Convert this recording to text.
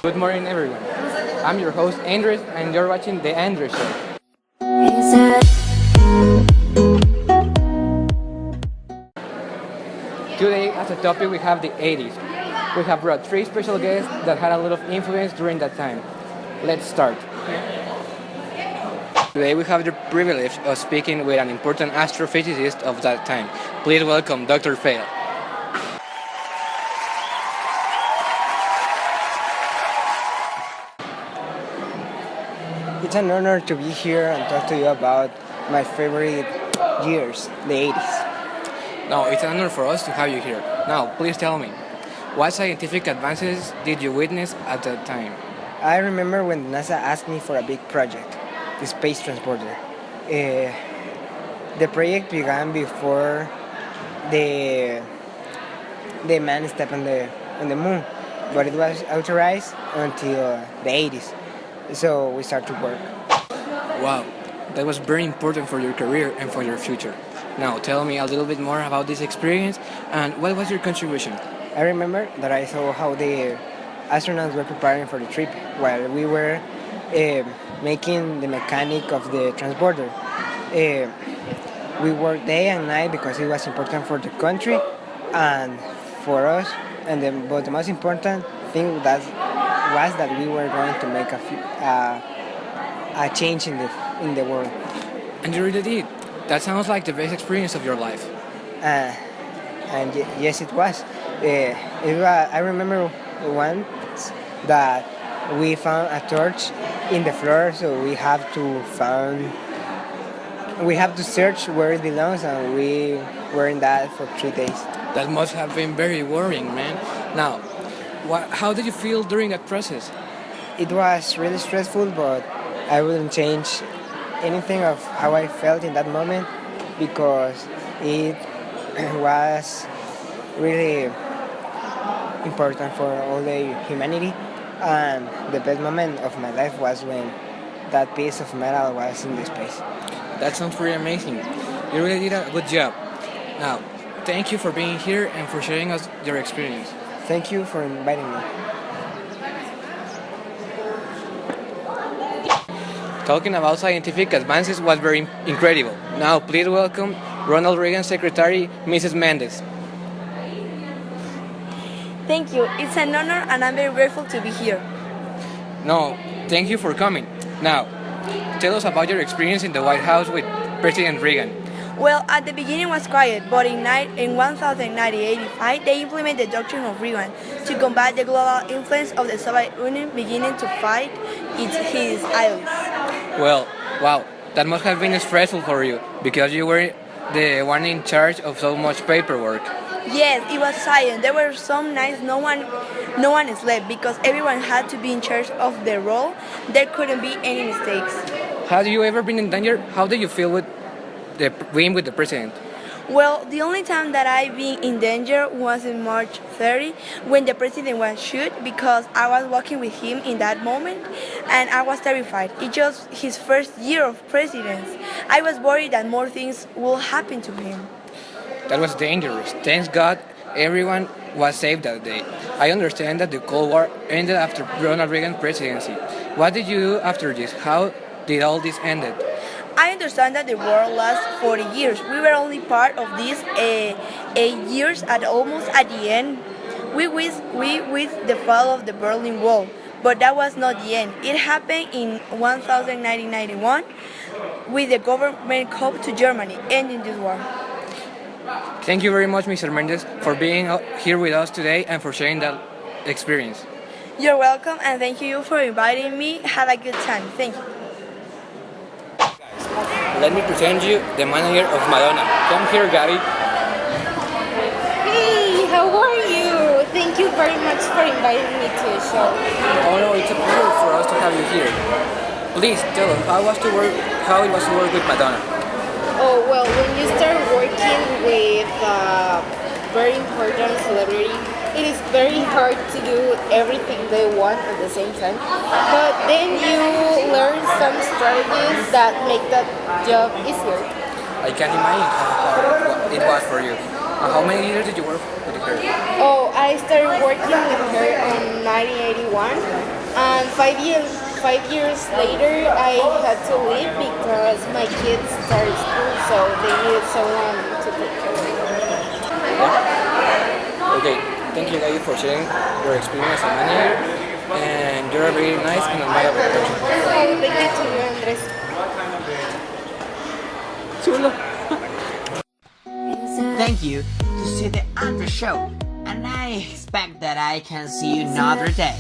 Good morning, everyone. I'm your host, Andres, and you're watching The Andres Show. Today, as a topic, we have the 80s. We have brought three special guests that had a lot of influence during that time. Let's start. Today, we have the privilege of speaking with an important astrophysicist of that time. Please welcome Dr. Fail. It's an honor to be here and talk to you about my favorite years, the 80s. No, it's an honor for us to have you here. Now, please tell me, what scientific advances did you witness at that time? I remember when NASA asked me for a big project, the space transporter. The project began before the man stepped on the moon, but it was authorized until the 80s. So we start to work. Wow, that was very important for your career and for your future. Now, tell me a little bit more about this experience and what was your contribution? I remember that I saw how the astronauts were preparing for the trip while we were making the mechanic of the transporter. We worked day and night because it was important for the country and for us. But the most important thing was that we were going to make a change in the world. And you really did. That sounds like the best experience of your life. Yes, it was. I remember once that we found a torch in the floor, so we have to search where it belongs, and we were in that for 3 days. That must have been very worrying, man. Now, how did you feel during that process? It was really stressful, but I wouldn't change anything of how I felt in that moment because it was really important for all the humanity, and the best moment of my life was when that piece of metal was in the space. That sounds pretty amazing. You really did a good job. Now, thank you for being here and for sharing us your experience. Thank you for inviting me. Talking about scientific advances was very incredible. Now, please welcome Ronald Reagan's secretary, Mrs. Mendes. Thank you. It's an honor and I'm very grateful to be here. No, thank you for coming. Now, tell us about your experience in the White House with President Reagan. Well, at the beginning was quiet, but in 1985 they implemented the doctrine of Reagan to combat the global influence of the Soviet Union, beginning to fight his allies. Well, wow, that must have been stressful for you because you were the one in charge of so much paperwork. Yes, it was silent. There were some nights no one slept because everyone had to be in charge of their role. There couldn't be any mistakes. Have you ever been in danger? How did you feel with being with the president? Well, the only time that I've been in danger was in March 30 when the president was shot because I was walking with him in that moment and I was terrified. It was his first year of presidency. I was worried that more things will happen to him. That was dangerous. Thanks God everyone was saved that day. I understand that the Cold War ended after Ronald Reagan's presidency. What did you do after this? How did all this ended? I understand that the war lasted 40 years. We were only part of these 8 years almost at the end. We witnessed the fall of the Berlin Wall, but that was not the end. It happened in 1991 with the government coup to Germany, ending this war. Thank you very much, Mr. Mendes, for being here with us today and for sharing that experience. You're welcome, and thank you for inviting me. Have a good time. Thank you. Let me present you the manager of Madonna. Come here, Gabby. Hey, how are you? Thank you very much for inviting me to the show. Oh no, it's a pleasure for us to have you here. Please tell us how it was to work with Madonna. Oh, well, when you start working with a very important celebrity, it is very hard to do everything they want at the same time. But then you learn some strategies that make that job easier. I can imagine how it was for you. How many years did you work with her? Oh, I started working with her on 1981, and 5 years later, I had to leave because my kids started school, so they needed someone to take care of them. Okay, thank you guys for sharing your experience as a manager, and you're a very nice and admirable person. Oh, thank you to you, Andres. Thank you to see the Andrew Show, and I expect that I can see you another day.